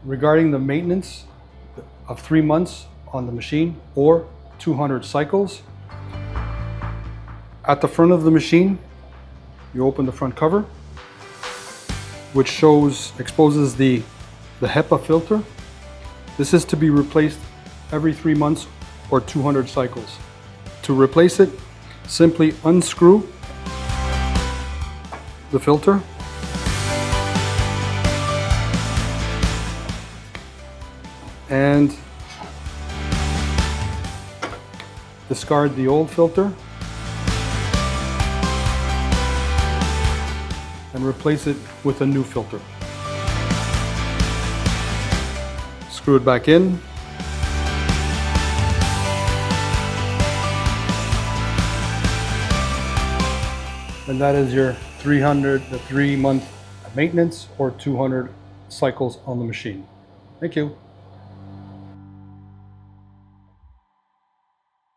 regarding the maintenance of 3 months on the machine or 200 cycles. At the front of the machine, you open the front cover, which exposes the HEPA filter. This is to be replaced every 3 months or 200 cycles. To replace it, simply unscrew the filter and discard the old filter and replace it with a new filter. Screw it back in. And that is your 3-month maintenance or 200 cycles on the machine. Thank you.